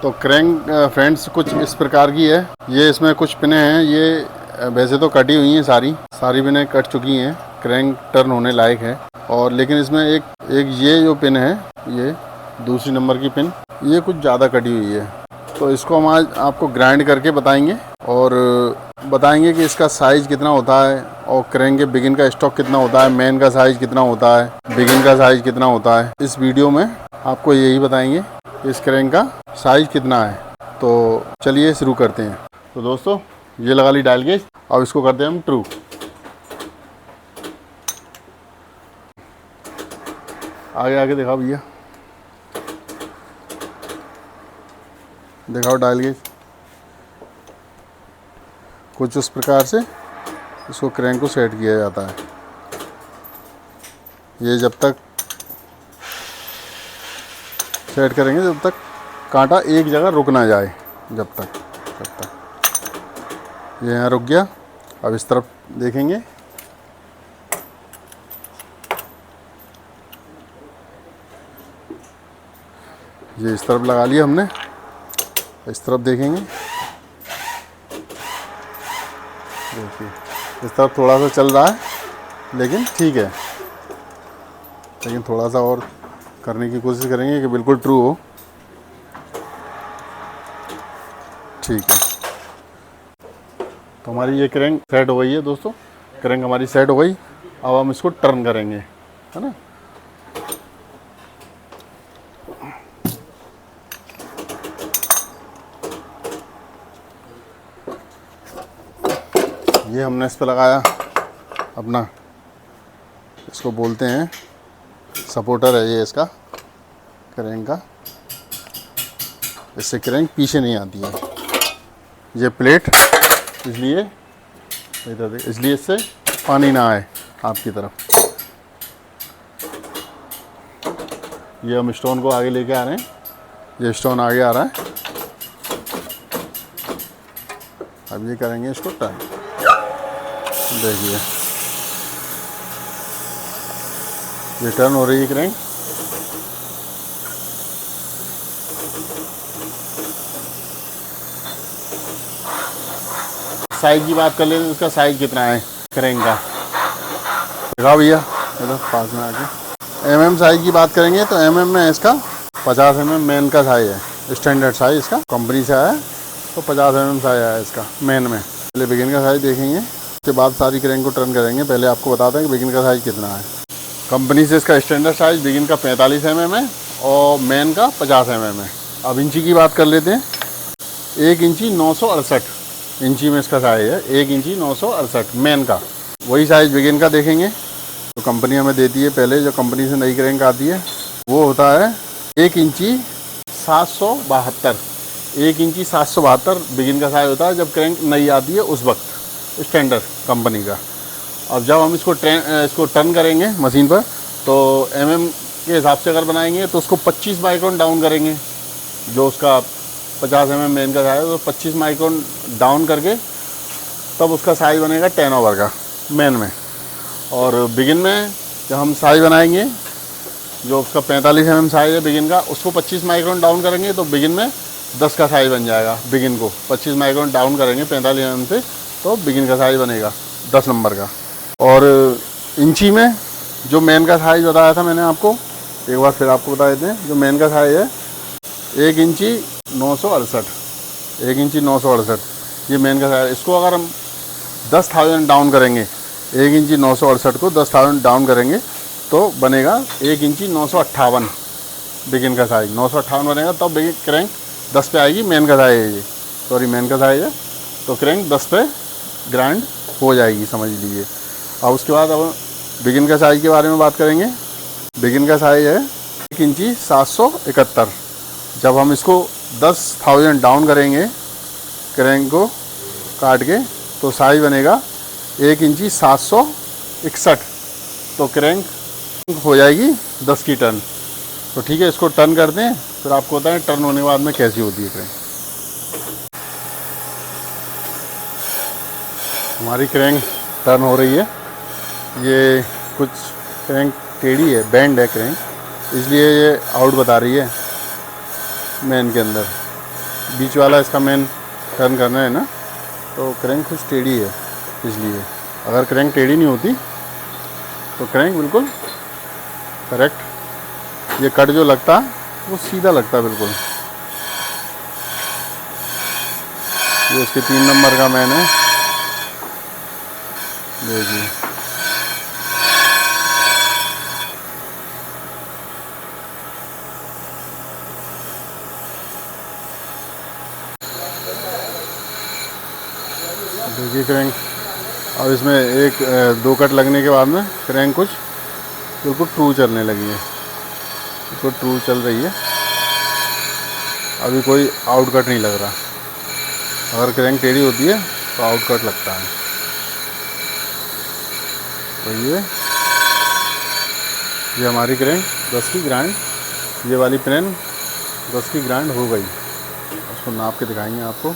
तो crank friends कुछ इस प्रकार की है। ये इसमें कुछ पिनें हैं, ये वैसे तो कटी हुई हैं, सारी पिनें कट चुकी हैं, क्रैंक टर्न होने लायक है। और लेकिन इसमें एक ये जो पिन है, ये दूसरी नंबर की पिन, ये कुछ ज़्यादा कटी हुई है। तो इसको हम आज आपको ग्राइंड करके बताएंगे और बताएंगे कि इसका साइज़ कितना होता है और क्रैंक के बिगिन का स्टॉक कितना होता है, मेन का साइज़ कितना होता है, बिगिन का साइज़ कितना होता है। इस वीडियो में आपको यही बताएंगे इस क्रैंक का साइज़ कितना है। तो चलिए शुरू करते हैं। तो दोस्तों ये लगा ली डायल गेज, अब इसको करते हैं हम ट्रू। आगे आगे दिखाओ भैया, दिखाओ डायल गेज। कुछ उस प्रकार से इसको क्रैंक को सेट किया जाता है। ये जब तक सेट करेंगे जब तक कांटा एक जगह रुक ना जाए, जब तक ये यहाँ रुक गया। अब इस तरफ देखेंगे, ये इस तरफ लगा लिया हमने, इस तरफ देखेंगे, देखिए इस तरफ थोड़ा सा चल रहा है लेकिन ठीक है, लेकिन थोड़ा सा और करने की कोशिश करेंगे कि बिल्कुल ट्रू हो। ठीक है, तो हमारी ये क्रैंक सेट हो गई है दोस्तों, क्रैंक हमारी सेट हो गई। अब हम इसको टर्न करेंगे, है ना। ये हमने इस पर लगाया अपना, इसको बोलते हैं सपोर्टर है ये इसका क्रैंक का, इससे क्रैंक पीछे नहीं आती है। ये प्लेट इसलिए इससे पानी ना आए आपकी तरफ। ये हम स्टोन को आगे लेके आ रहे हैं, ये स्टोन आगे आ रहा है। अब ये करेंगे इसको टर्न, देखिए ये टर्न हो रही है क्रैंक। साइज की बात कर लेते हैं, इसका साइज कितना है क्रैंक का, दिखाओ भैया इधर पास में आके। एमएम साइज की बात करेंगे तो एमएम में इसका 50 mm मेन का साइज है, स्टैंडर्ड साइज इसका कंपनी से आया है, तो 50 mm साइज आया है इसका मेन में। पहले बिगिन का साइज देखेंगे, उसके बाद सारी क्रैंक को टर्न करेंगे। पहले आपको बताते हैं कि बिगिन का साइज कितना है। कंपनी से इसका स्टैंडर्ड साइज बिगिन का 45 mm है और मेन का 50 mm है। अब इंची की बात कर लेते हैं, 1 इंची 968 इंची में इसका साइज है, 1 इंची 968 मेन का। वही साइज बिगिन का देखेंगे तो कंपनी हमें देती है, पहले जो कंपनी से नई क्रैंक आती है वो होता है 1 इंची 772। 1 इंची 772 बिगिन का साइज होता है जब क्रैंक नई आती है उस वक्त, स्टैंडर्ड कंपनी का। अब जब हम इसको टर्न करेंगे मशीन पर तो एमएम के हिसाब से अगर बनाएंगे तो उसको 25 माइक्रोन डाउन करेंगे। जो उसका 50 mm मेन का साइज है तो 25 माइक्रोन डाउन करके तब उसका साइज बनेगा 10 ओवर का मेन में। और बिगिन में जब हम साइज बनाएंगे, जो उसका 45 mm साइज है बिगिन का, उसको 25 माइक्रोन डाउन करेंगे तो बिगिन में 10 का साइज बन जाएगा। बिगिन को 25 माइक्रोन डाउन करेंगे 45 mm से तो बिगिन का साइज बनेगा 10 नंबर का। और इंची में जो मेन का साइज बताया था मैंने आपको, एक बार फिर आपको बता देते हैं। जो मेन का साइज है 1 इंची 968, 1 इंची 968 ये मेन का साइज। इसको अगर हम 10,000 डाउन करेंगे, 1 इंची 968 को 10,000 डाउन करेंगे तो बनेगा 1 इंची 958 बिगिन का साइज। 958 बनेगा तब बिगिन क्रैंक 10 पे आएगी। मेन का साइज है ये, सॉरी मेन का साइज है, तो क्रैंक 10 पे ग्राइंड हो जाएगी, समझ लीजिए। अब उसके बाद अब बिगिन का साइज़ के बारे में बात करेंगे। बिगिन का साइज़ है 1 इंची 771। जब हम इसको 10,000 डाउन करेंगे क्रैंक को काट के तो साइज़ बनेगा 1 इंची 761, तो क्रैंक हो जाएगी 10 की टर्न। तो ठीक है, इसको टर्न करते हैं, फिर आपको बताएं टर्न होने के बाद में कैसी होती है क्रैंक। हमारी क्रैंक टर्न हो रही है। ये कुछ क्रैंक टेढ़ी है, बैंड है क्रैंक, इसलिए ये आउट बता रही है मेन के अंदर। बीच वाला इसका मेन टर्न करना है ना, तो क्रैंक कुछ टेढ़ी है इसलिए। अगर क्रैंक टेढ़ी नहीं होती तो क्रैंक बिल्कुल करेक्ट, ये कट जो लगता वो सीधा लगता बिल्कुल। ये इसके 3 नंबर का मैन है, देखिए। देखिए क्रैंक, अब इसमें एक 2 कट लगने के बाद में क्रैंक कुछ बिल्कुल ट्रू चलने लगी है, बिल्कुल ट्रू चल रही है। अभी कोई आउटकट नहीं लग रहा। अगर क्रैंक टेढ़ी होती है तो आउटकट लगता है। तो ये हमारी क्रैंक 10 की ग्रांड, ये वाली पेन 10 की ग्रांड हो गई। उसको नाप के दिखाएंगे आपको।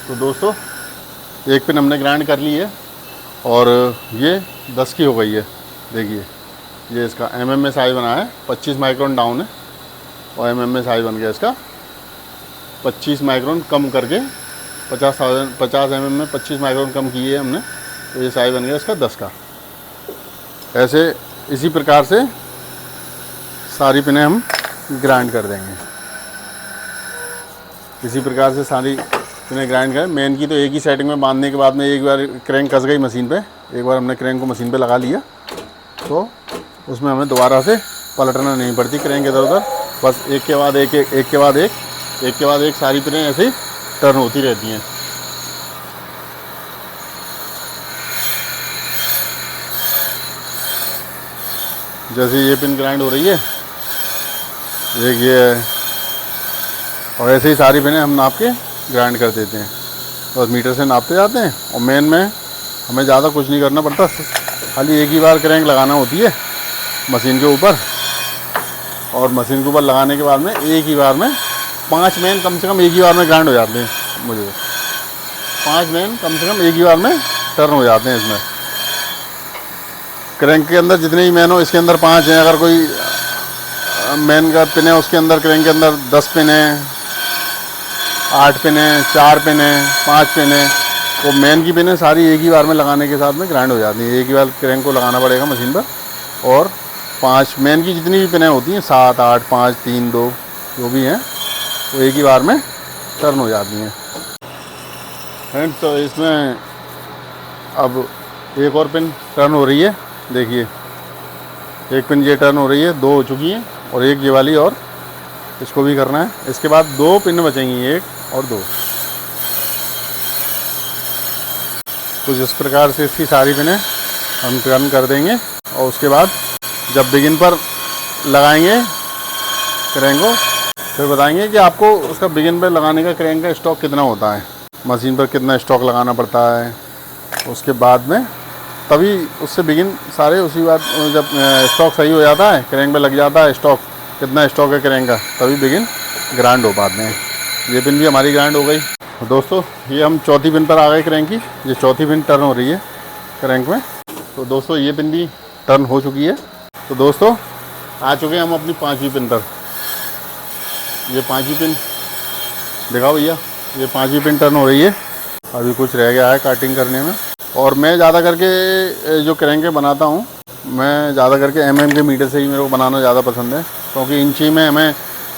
तो दोस्तों, एक पिन हमने ग्राइंड कर ली है और ये 10 की हो गई है। देखिए, ये इसका mm में साइज बना है, 25 माइक्रोन डाउन है और mm में साइज बन गया इसका 25 माइक्रोन कम करके 50 mm में 25 माइक्रोन कम किए हमने, तो ये साइज बन गया इसका 10 का। ऐसे इसी प्रकार से सारी पिनें हम ग्राइंड कर देंगे। इसी प्रकार से सारी पिनें ग्राइंड करें। मेन की तो एक ही सेटिंग में बांधने के बाद में एक बार क्रैंक कस गई मशीन पे, एक बार हमने क्रैंक को मशीन पे लगा लिया तो उसमें हमें दोबारा से पलटना नहीं पड़ती क्रैंक इधर उधर। बस एक के बाद एक, एक के बाद एक सारी पिनें ऐसे ही टर्न होती रहती हैं। जैसे ये पिन ग्राइंड हो रही है, एक ये है, और ऐसे ही सारी पिनें हम नाप के ग्राइंड कर देते हैं और मीटर से नापते जाते हैं। और मेन में हमें ज़्यादा कुछ नहीं करना पड़ता, खाली एक ही बार क्रैंक लगाना होती है मशीन के ऊपर, और मशीन के ऊपर लगाने के बाद में एक ही बार में 5 मेन कम से कम एक ही बार में ग्राइंड हो जाते हैं। मुझे 5 मेन कम से कम एक ही बार में टर्न हो जाते हैं। इसमें क्रैंक के अंदर जितने ही मैन हो, इसके अंदर 5 हैं। अगर कोई मैन का पिन है उसके अंदर, क्रैंक के अंदर 10 पिन है, 8 पिन है, 4 पिन है, 5 पिन है, वो मेन की पिन है सारी एक ही बार में लगाने के साथ में ग्राइंड हो जाती है। एक ही बार क्रैंक को लगाना पड़ेगा मशीन पर, और 5 मेन की जितनी भी पिनें होती हैं, 7, 8, 5, 3, 2 जो भी हैं, वो एक ही बार में टर्न हो जाती हैं फ्रेंड्स। तो इसमें अब एक और पिन टर्न हो रही है। देखिए, एक पिन ये टर्न हो रही है, 2 हो चुकी हैं और एक ये वाली, और इसको भी करना है। इसके बाद 2 पिन बचेंगी, 1 और 2। तो जिस प्रकार से इसकी सारी पिनें हम टर्न कर देंगे और उसके बाद जब बिगिन पर लगाएंगे क्रैंक को, फिर बताएंगे कि आपको उसका बिगिन पर लगाने का क्रैंक का स्टॉक कितना होता है, मशीन पर कितना स्टॉक लगाना पड़ता है। उसके बाद में तभी उससे बिगिन सारे उसी बात, जब स्टॉक सही हो जाता है, क्रैंक पे लग जाता है स्टॉक, कितना स्टॉक है क्रैंक का, तभी बिगिन ग्राइंड हो पाते हैं। ये पिन भी हमारी ग्राइंड हो गई। दोस्तों, ये हम चौथी पिन पर आ गए क्रैंक की। ये चौथी पिन टर्न हो रही है क्रैंक में। तो दोस्तों, ये पिन भी टर्न हो चुकी है। तो दोस्तों, आ चुके हैं हम अपनी 5वीं पिन पर। ये 5वीं पिन दिखाओ भैया, ये 5वीं पिन टर्न हो रही है। अभी कुछ रह गया है काटिंग करने में। और मैं ज़्यादा करके जो क्रैंकें बनाता हूँ, मैं ज़्यादा करके mm के मीटर से ही मेरे को बनाना ज़्यादा पसंद है, क्योंकि इंची में हमें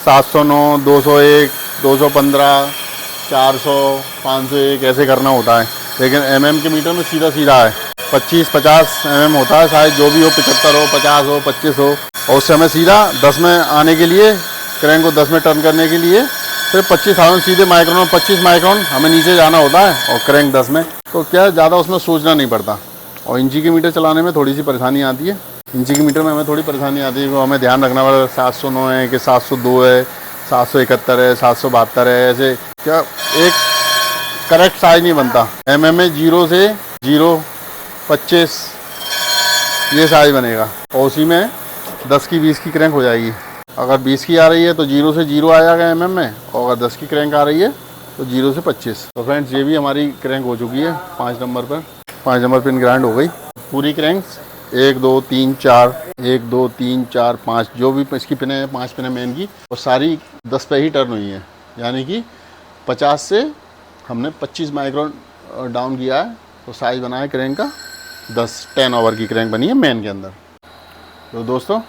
709, 201, 215, 400, 501 ऐसे करना होता है। लेकिन mm के मीटर में सीधा सीधा है, 25-50 mm होता है, शायद जो भी हो, 75 हो, 50 हो, 25 हो। और उससे हमें सीधा 10 में आने के लिए, क्रैंक को 10 में टर्न करने के लिए सिर्फ 25,000 सीधे माइक्रोन, 25 माइक्रोन हमें नीचे जाना होता है, और क्रैंक 10 में। तो क्या ज़्यादा उसमें सोचना नहीं पड़ता। और इंची की मीटर चलाने में थोड़ी सी परेशानी आती है। इंची की मीटर में हमें थोड़ी परेशानी आती है, वो हमें ध्यान रखना पड़ेगा 709 है कि 702 है, 771 है, 772 है। ऐसे क्या एक करेक्ट साइज नहीं बनता। mm में 0 से 0, 25 ये साइज बनेगा, और उसी में 10 की 20 की क्रैंक हो जाएगी। अगर 20 की आ रही है तो 0 से 0 आ जाएगा mm में, और अगर 10 की क्रैंक आ रही है तो 0 से 25। तो फ्रेंड्स, ये भी हमारी क्रैंक हो चुकी है 5 नंबर पर। 5 नंबर पिन ग्राइंड हो गई पूरी क्रैंक्स। 1 2 3 4, 1 2 3 4 5 जो भी इसकी पिनें हैं, 5 पिनें मेन की, और सारी 10 पे ही टर्न हुई हैं। यानी कि 50 से हमने 25 माइक्रोन डाउन किया है, तो साइज़ बना है क्रैंक का 10 ओवर की क्रैंक बनी है मेन के अंदर। तो दोस्तों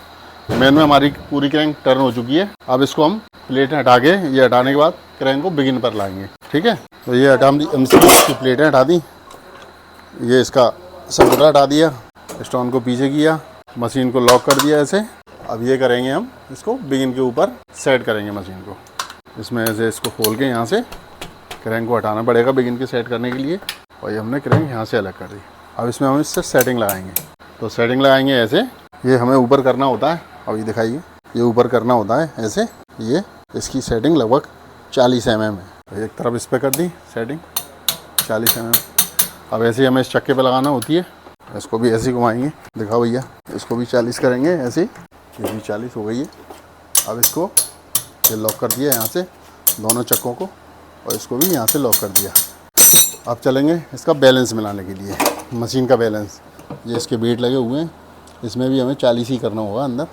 मेन में हमारी पूरी क्रैंक टर्न हो चुकी है। अब इसको हम प्लेटें हटा के, ये हटाने के बाद क्रैंक को बिगिन पर लाएंगे। ठीक है, तो ये हटा दी, इसकी प्लेटें हटा दी, ये इसका सपोर्टर हटा दिया, स्टोन को पीछे किया, मशीन को लॉक कर दिया ऐसे। अब ये करेंगे हम इसको बिगिन के ऊपर सेट करेंगे मशीन को। इसमें ऐसे इसको खोल के यहाँ से क्रैंक को हटाना पड़ेगा बिगिन के सेट करने के लिए, और ये हमने क्रैंक यहाँ से अलग कर दी। अब इसमें हम इससे सेटिंग लगाएंगे। तो सेटिंग लगाएंगे ऐसे, ये हमें ऊपर करना होता है। अब ये दिखाइए, ये ऊपर करना होता है ऐसे। ये इसकी सेटिंग लगभग 40 mm है। एक तरफ इस पर कर दी सेटिंग 40 mm। अब ऐसे ही हमें इस चक्के पे लगाना होती है, इसको भी ऐसे ही घुमाएंगे। दिखाओ भैया, इसको भी 40 करेंगे ऐसे, ये भी 40 हो गई है। अब इसको ये लॉक कर दिया यहाँ से दोनों चक्कों को, और इसको भी यहाँ से लॉक कर दिया। अब चलेंगे इसका बैलेंस मिलाने के लिए, मशीन का बैलेंस। ये इसके बेट लगे हुए हैं, इसमें भी हमें 40 ही करना होगा अंदर।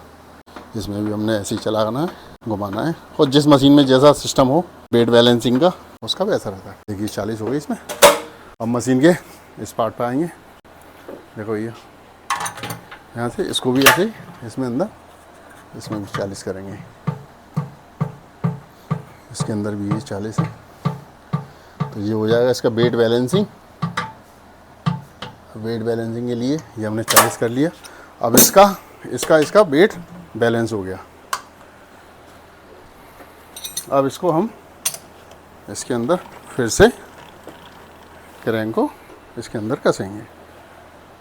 इसमें भी हमने ऐसे ही चलाना है, घुमाना है, और जिस मशीन में जैसा सिस्टम हो बेट बैलेंसिंग का, उसका वैसा रहता है। देखिए 40 हो गई इसमें। अब मशीन के इस पार्ट पर आएंगे। देखो ये यहाँ से इसको भी ऐसे इसमें अंदर, इसमें भी 40 करेंगे। इसके अंदर भी ये 40 है, तो ये हो जाएगा इसका वेट बैलेंसिंग। वेट बैलेंसिंग के लिए ये हमने 40 कर लिया। अब इसका वेट बैलेंस हो गया। अब इसको हम इसके अंदर फिर से क्रैंक को इसके अंदर कसेंगे।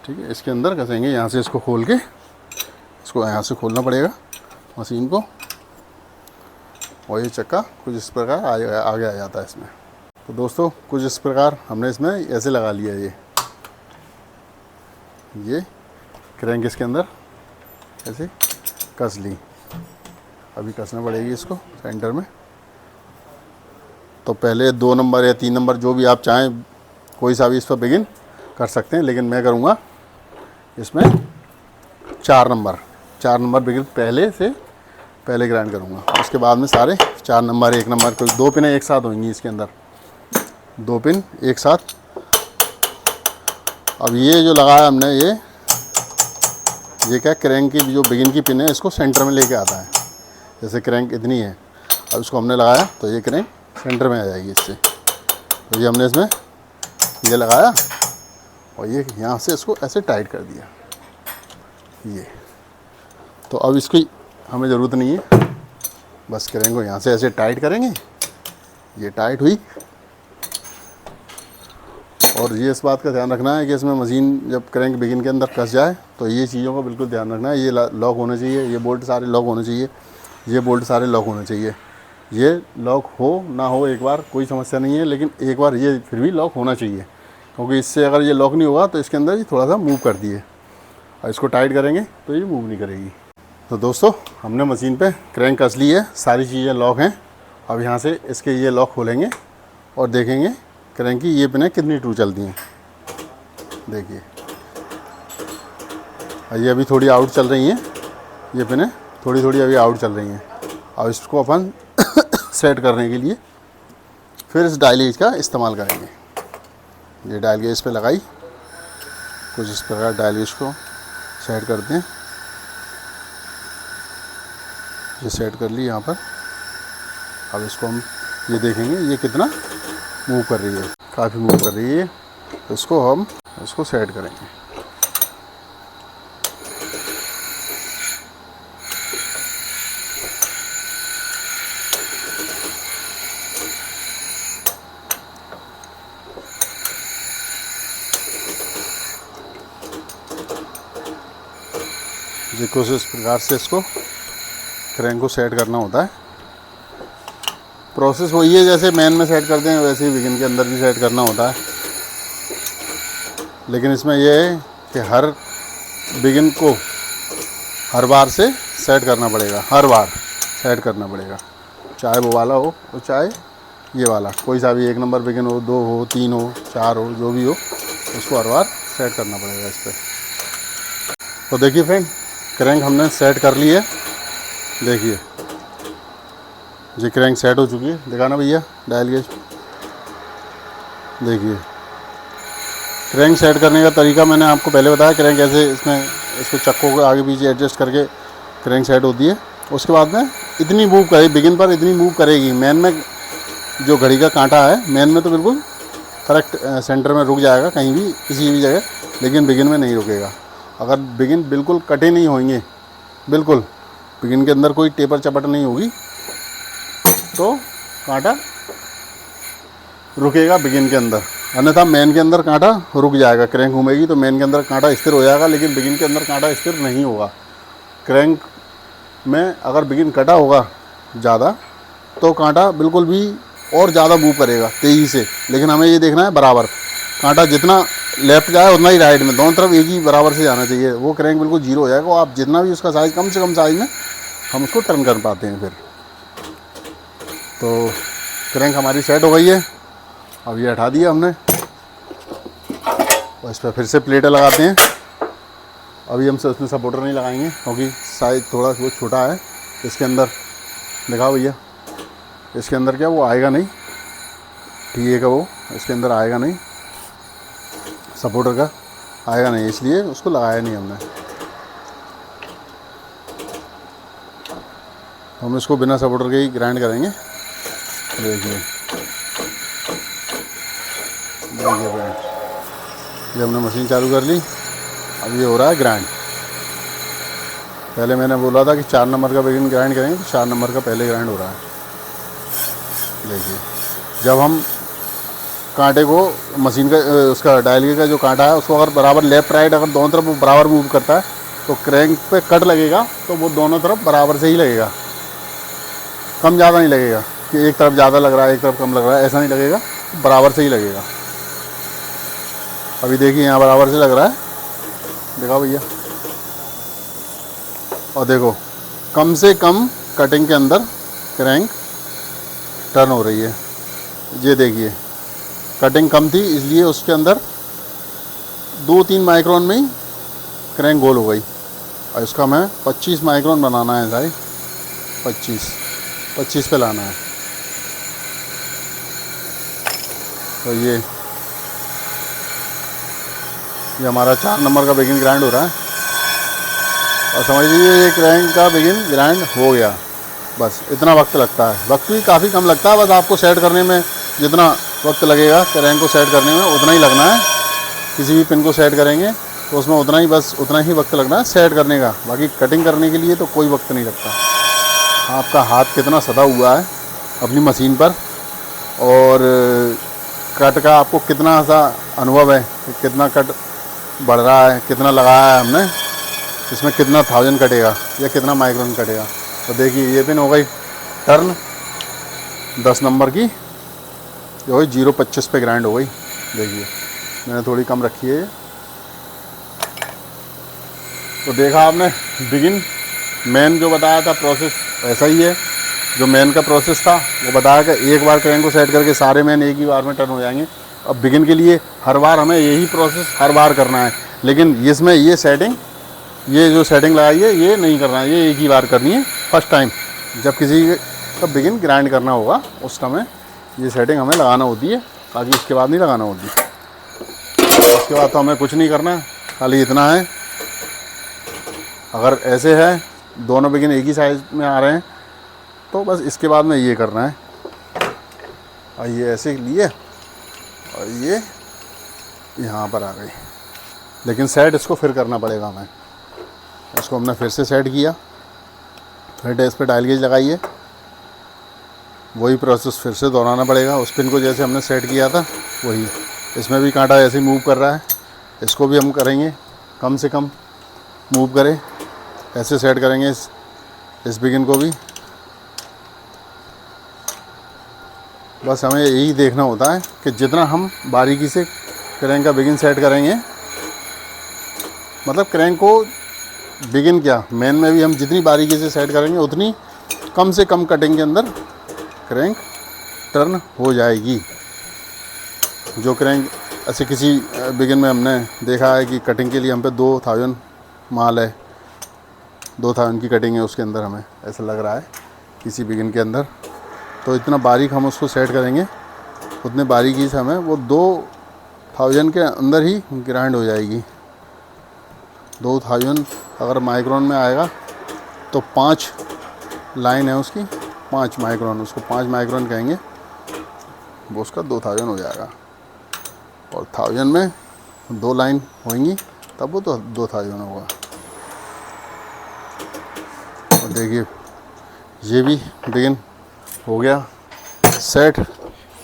ठीक है, इसके अंदर कसेंगे यहाँ से, इसको खोल के, इसको यहाँ से खोलना पड़ेगा मशीन को, और ये चक्का कुछ इस प्रकार आगे आ जाता है इसमें। तो दोस्तों कुछ इस प्रकार हमने इसमें ऐसे लगा लिया। ये क्रैंक इसके अंदर ऐसे कस ली। अभी कसना पड़ेगी इसको सेंटर में। तो पहले 2 नंबर या 3 नंबर जो भी आप चाहें, कोई सा भी इस पर बिगिन कर सकते हैं, लेकिन मैं करूँगा इसमें 4 नंबर बिगिन पहले ग्राइंड करूँगा। उसके बाद में सारे 4 नंबर 1 नंबर, कोई 2 पिनें एक साथ होंगी इसके अंदर, 2 पिन एक साथ। अब ये जो लगाया हमने, ये क्या क्रैंक की जो बिगिन की पिन है, इसको सेंटर में लेके आता है। जैसे क्रैंक इतनी है, अब इसको हमने लगाया तो ये क्रैंक सेंटर में आ जाएगी इससे। तो ये हमने इसमें ये लगाया, और ये यहाँ से इसको ऐसे टाइट कर दिया। ये तो अब इसकी हमें ज़रूरत नहीं है, बस क्रैंक को यहाँ से ऐसे टाइट करेंगे। ये टाइट हुई, और ये इस बात का ध्यान रखना है कि इसमें मशीन जब क्रैंक बिगिन के अंदर कस जाए, तो ये चीज़ों का बिल्कुल ध्यान रखना है। ये लॉक होना चाहिए, ये बोल्ट सारे लॉक होने चाहिए, ये बोल्ट सारे लॉक होने चाहिए। ये लॉक हो ना हो एक बार कोई समस्या नहीं है, लेकिन एक बार ये फिर भी लॉक होना चाहिए, क्योंकि इससे अगर ये लॉक नहीं होगा तो इसके अंदर ये थोड़ा सा मूव करती है, और इसको टाइट करेंगे तो ये मूव नहीं करेगी। तो दोस्तों हमने मशीन पे क्रैंक कस ली है, सारी चीज़ें लॉक हैं। अब यहाँ से इसके ये लॉक खोलेंगे और देखेंगे क्रैंक की ये पिनें कितनी ट्रू चलती हैं। देखिए ये अभी थोड़ी आउट चल रही हैं, ये पिनें थोड़ी अभी आउट चल रही हैं। अब इसको अपन सेट करने के लिए फिर इस डायल गेज का इस्तेमाल करेंगे। ये डायल गेज पे लगाई, कुछ इस प्रकार डायल गेज को सेट करते हैं। ये सेट कर ली यहाँ पर। अब इसको हम ये देखेंगे ये कितना मूव कर रही है, काफ़ी मूव कर रही है। तो इसको सेट करेंगे। ये कुछ इस प्रकार से इसको क्रैंक को सेट करना होता है। प्रोसेस वही है जैसे मेन में सेट करते हैं, वैसे ही बिगिन के अंदर भी सेट करना होता है। लेकिन इसमें यह है कि हर बिगिन को हर बार से सेट करना पड़ेगा, हर बार सेट करना पड़ेगा, चाहे वो वाला हो और चाहे ये वाला, कोई सा भी 1 नंबर बिगिन हो, 2 हो, 3 हो, 4 हो, जो भी हो, उसको हर बार सेट करना पड़ेगा इस पर। तो देखिए फ्रेंड, क्रैंक हमने सेट कर ली है। देखिए ये क्रैंक सेट हो चुकी है। दिखाना भैया डायल गेज। देखिए क्रैंक सेट करने का तरीका मैंने आपको पहले बताया। क्रैंक ऐसे इसमें इसको चक्कों को आगे पीछे एडजस्ट करके क्रैंक सेट होती है। उसके बाद में इतनी मूव करे, बिगिन पर इतनी मूव करेगी। मेन में जो घड़ी का कांटा है, मेन में तो बिल्कुल करेक्ट सेंटर में रुक जाएगा कहीं भी किसी भी जगह, लेकिन बिगिन में नहीं रुकेगा। अगर बिगिन बिल्कुल कटे नहीं होंगे, बिल्कुल बिगिन के अंदर कोई टेपर चपट नहीं होगी, तो कांटा रुकेगा बिगिन के अंदर। अन्यथा मेन के अंदर कांटा रुक जाएगा। क्रैंक घूमेगी तो मेन के अंदर कांटा स्थिर हो जाएगा, लेकिन बिगिन के अंदर कांटा स्थिर नहीं होगा। क्रैंक में अगर बिगिन कटा होगा ज़्यादा तो कांटा बिल्कुल भी और ज़्यादा मूव करेगा तेज़ी से। लेकिन हमें ये देखना है बराबर कांटा जितना लेफ्ट जाए उतना ही राइट में, दोनों तरफ एक ही बराबर से जाना चाहिए। वो क्रैंक बिल्कुल जीरो हो जाएगा। आप जितना भी उसका साइज़, कम से कम साइज़ में हम उसको टर्न कर पाते हैं। फिर तो क्रैंक हमारी सेट हो गई है। अब ये हटा दिया हमने और इस पर फिर से प्लेटें लगाते हैं। अभी हम उसमें सपोर्टर नहीं लगाएंगे क्योंकि साइज थोड़ा वो छोटा है। इसके अंदर दिखाओ भैया, इसके अंदर क्या वो आएगा नहीं, ठीक है, वो इसके अंदर आएगा नहीं, सपोर्टर का आएगा नहीं, इसलिए उसको लगाया नहीं हमने। हम इसको बिना सपोर्टर के ही ग्राइंड करेंगे। देखिए देखिए ये हमने मशीन चालू कर ली। अब ये हो रहा है ग्राइंड। पहले मैंने बोला था कि 4 नंबर का बिगिन ग्राइंड करेंगे, तो 4 नंबर का पहले ग्राइंड हो रहा है। देखिए जब हम कांटे को मशीन का उसका डायल का जो कांटा है उसको अगर बराबर लेफ़्ट राइट अगर दोनों तरफ बराबर मूव करता है तो क्रैंक पे कट लगेगा, तो वो दोनों तरफ बराबर से ही लगेगा, कम ज़्यादा नहीं लगेगा कि एक तरफ ज़्यादा लग रहा है एक तरफ कम लग रहा है, ऐसा नहीं लगेगा, बराबर से ही लगेगा। अभी देखिए यहाँ बराबर से लग रहा है, देखा भैया। और देखो कम से कम कटिंग के अंदर क्रैंक टर्न हो रही है। ये देखिए कटिंग कम थी इसलिए उसके अंदर 2-3 माइक्रोन में ही क्रैंक गोल हो गई। और इसका हमें 25 माइक्रोन बनाना है भाई, 25 पे लाना है। तो ये हमारा 4 नंबर का बिगिन ग्राइंड हो रहा है। और समझ लीजिए ये क्रैंक का बिगिन ग्राइंड हो गया। बस इतना वक्त लगता है, वक्त भी काफ़ी कम लगता है। बस आपको सेट करने में जितना वक्त लगेगा क्रैंक को सेट करने में उतना ही लगना है। किसी भी पिन को सेट करेंगे तो उसमें उतना ही वक्त लगना है सेट करने का। बाकी कटिंग करने के लिए तो कोई वक्त नहीं लगता। आपका हाथ कितना सदा हुआ है अपनी मशीन पर और कट का आपको कितना सा अनुभव है, कितना कट बढ़ रहा है, कितना लगाया है हमने, इसमें कितना 1000 कटेगा या कितना माइक्रोन कटेगा। तो देखिए ये पिन हो गई टर्न 10 नंबर की, जो है 0.25 पे ग्राइंड हो गई। देखिए मैंने थोड़ी कम रखी है। तो देखा आपने बिगिन मेन जो बताया था प्रोसेस ऐसा ही है। जो मेन का प्रोसेस था वो बताया कि एक बार क्रैंक को सेट करके सारे मेन एक ही बार में टर्न हो जाएंगे। अब बिगिन के लिए हर बार हमें यही प्रोसेस हर बार करना है, लेकिन इसमें ये सेटिंग, ये जो सेटिंग लगाई है ये नहीं करना है, ये एक ही बार करनी है फर्स्ट टाइम। जब किसी का बिगिन ग्राइंड करना होगा उस समय ये सेटिंग हमें लगाना होती है, ताकि इसके बाद नहीं लगाना होती। उसके बाद तो हमें कुछ नहीं करना है, खाली इतना है। अगर ऐसे है दोनों बिगिन एक ही साइज़ में आ रहे हैं तो बस इसके बाद में ये करना है। और ये ऐसे लिए और ये यहाँ पर आ गई, लेकिन सेट इसको फिर करना पड़ेगा हमें। इसको हमने फिर से सेट किया, फिर इस पर डायल गेज लगाइए, वही प्रोसेस फिर से दोहराना पड़ेगा। उस पिन को जैसे हमने सेट किया था वही, इसमें भी कांटा ऐसे ही मूव कर रहा है, इसको भी हम करेंगे कम से कम मूव करे, ऐसे सेट करेंगे इस बिगिन को भी। बस हमें यही देखना होता है कि जितना हम बारीकी से क्रैंक का बिगिन सेट करेंगे, मतलब क्रैंक को बिगिन क्या मेन में भी हम जितनी बारीकी से सेट करेंगे उतनी कम से कम कटिंग के अंदर क्रैंक टर्न हो जाएगी। जो क्रैंक ऐसे किसी बिगिन में हमने देखा है कि कटिंग के लिए हम पे 2000 माल है, 2000 की कटिंग है उसके अंदर, हमें ऐसा लग रहा है किसी बिगिन के अंदर। तो इतना बारीक हम उसको सेट करेंगे उतने बारीकी से हमें वो 2000 के अंदर ही ग्राइंड हो जाएगी। 2000 अगर माइक्रोन में आएगा तो 5 लाइन है उसकी, 5 माइक्रोन, उसको 5 माइक्रोन कहेंगे, वो उसका 2000 हो जाएगा। और 1000 में 2 लाइन होंगी तब वो तो 2000 होगा। और देखिए ये भी बिगिन हो गया सेट।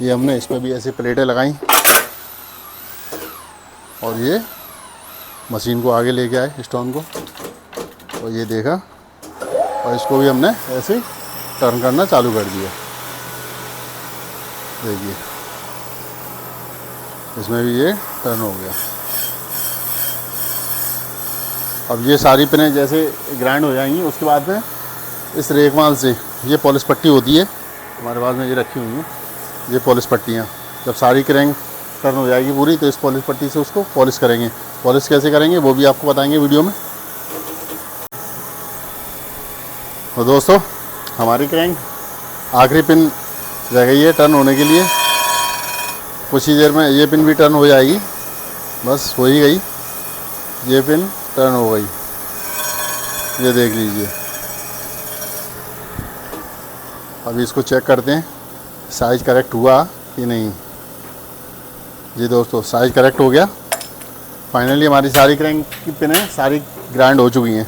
ये हमने इस पर भी ऐसे प्लेटें लगाई और ये मशीन को आगे लेके आए स्टोन को, और ये देखा, और इसको भी हमने ऐसे टर्न करना चालू कर दिया। देखिए इसमें भी ये टर्न हो गया। अब ये सारी पिनें जैसे ग्राइंड हो जाएंगी, उसके बाद में इस रेगमाल से, ये पॉलिश पट्टी होती है हमारे पास में, ये रखी हुई हैं ये पॉलिश पट्टियाँ। जब सारी क्रैंक टर्न हो जाएगी पूरी तो इस पॉलिश पट्टी से उसको पॉलिश करेंगे। पॉलिश कैसे करेंगे वो भी आपको बताएंगे वीडियो में। तो दोस्तों हमारी क्रैंक आखिरी पिन रह गई है टर्न होने के लिए। कुछ ही देर में ये पिन भी टर्न हो जाएगी, बस हो ही गई, ये पिन टर्न हो गई, ये देख लीजिए। अभी इसको चेक करते हैं साइज़ करेक्ट हुआ कि नहीं। जी दोस्तों साइज़ करेक्ट हो गया। फाइनली हमारी सारी क्रैंक की पिनें सारी ग्राइंड हो चुकी हैं।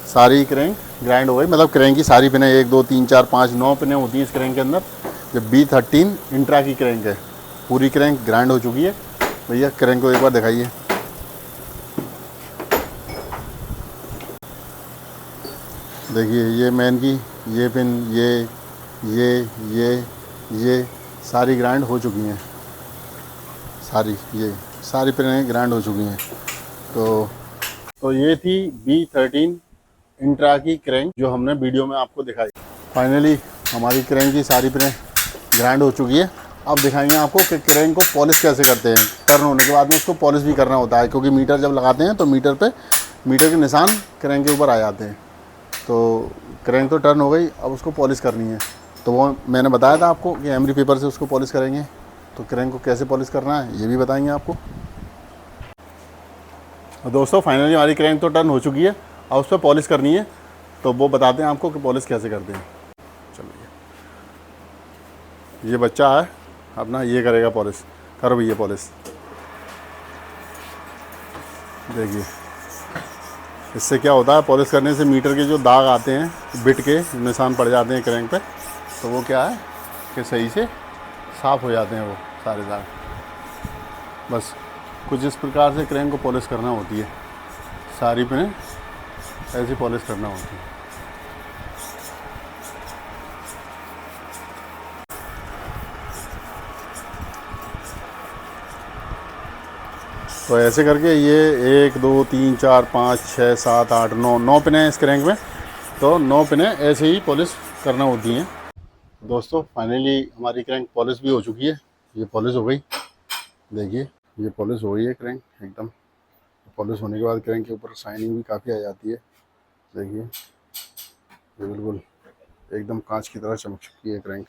सारी क्रैंक ग्राइंड हो गई, मतलब क्रैंक की सारी पिनें 1 2 3 4 5 9 पिनें होती हैं इस क्रैंक के अंदर। जब B13 इंट्रा की क्रैंक है, पूरी क्रैंक ग्राइंड हो चुकी है। भैया क्रैंक को एक बार दिखाइए। देखिए ये मैन की ये पिन, ये सारी ग्राइंड हो चुकी हैं। ये सारी पिनें ग्राइंड हो चुकी हैं। तो ये थी B13 इंट्रा की क्रैंक जो हमने वीडियो में आपको दिखाई। फाइनली हमारी क्रैंक की सारी पिनें ग्राइंड हो चुकी है। अब दिखाएंगे आपको कि क्रैंक को पॉलिश कैसे करते हैं। टर्न होने के बाद में उसको पॉलिश भी करना होता है, क्योंकि मीटर जब लगाते हैं तो मीटर के निशान क्रैंक के ऊपर आ जाते हैं। तो क्रैंक तो टर्न हो गई, अब उसको पॉलिश करनी है। तो वो मैंने बताया था आपको कि एमरी पेपर से उसको पॉलिश करेंगे। तो क्रैंक को कैसे पॉलिश करना है ये भी बताएंगे आपको। और दोस्तों फाइनली हमारी क्रैंक तो टर्न हो चुकी है, अब उस पर पॉलिश करनी है। तो वो बताते हैं आपको कि पॉलिश कैसे करते हैं। चलिए ये बच्चा है अपना, ये करेगा पॉलिश। करो भैया पॉलिश। देखिए इससे क्या होता है, पॉलिश करने से मीटर के जो दाग आते हैं, बिट के निशान पड़ जाते हैं क्रैंक पे, तो वो क्या है कि सही से साफ़ हो जाते हैं वो सारे दाग। बस कुछ इस प्रकार से क्रैंक को पॉलिश करना होती है। सारी पिनें ऐसे पॉलिश करना होती है। तो ऐसे करके ये 1 2 3 4 5 6 7 8 9 पिनें हैं इस क्रैंक में। तो 9 पिनें ऐसे ही पॉलिश करना होती हैं। दोस्तों फाइनली हमारी क्रैंक पॉलिश भी हो चुकी है। ये पॉलिश हो गई, देखिए ये पॉलिश हो गई है क्रैंक एकदम। पॉलिश होने के बाद क्रैंक के ऊपर शाइनिंग भी काफ़ी आ जाती है। देखिए ये बिल्कुल एकदम कांच की तरह चमक चुकी है क्रैंक।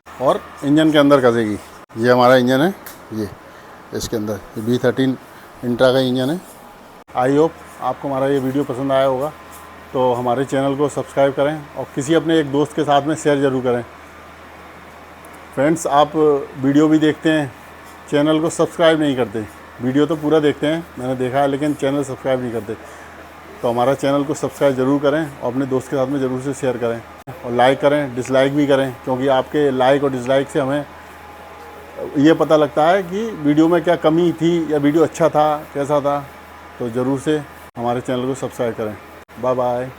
और इंजन के अंदर कसेगी। ये हमारा इंजन है, ये इसके अंदर ये B13 इंट्रा का इंजन है। आई होप आपको हमारा ये वीडियो पसंद आया होगा। तो हमारे चैनल को सब्सक्राइब करें और किसी अपने एक दोस्त के साथ में शेयर ज़रूर करें। फ्रेंड्स आप वीडियो भी देखते हैं, चैनल को सब्सक्राइब नहीं करते। वीडियो तो पूरा देखते हैं, मैंने देखा है, लेकिन चैनल सब्सक्राइब नहीं करते। तो हमारा चैनल को सब्सक्राइब ज़रूर करें और अपने दोस्त के साथ में ज़रूर से शेयर करें और लाइक करें, डिसलाइक भी करें, क्योंकि आपके लाइक और डिसलाइक से हमें ये पता लगता है कि वीडियो में क्या कमी थी या वीडियो अच्छा था कैसा था। तो ज़रूर से हमारे चैनल को सब्सक्राइब करें। Bye bye.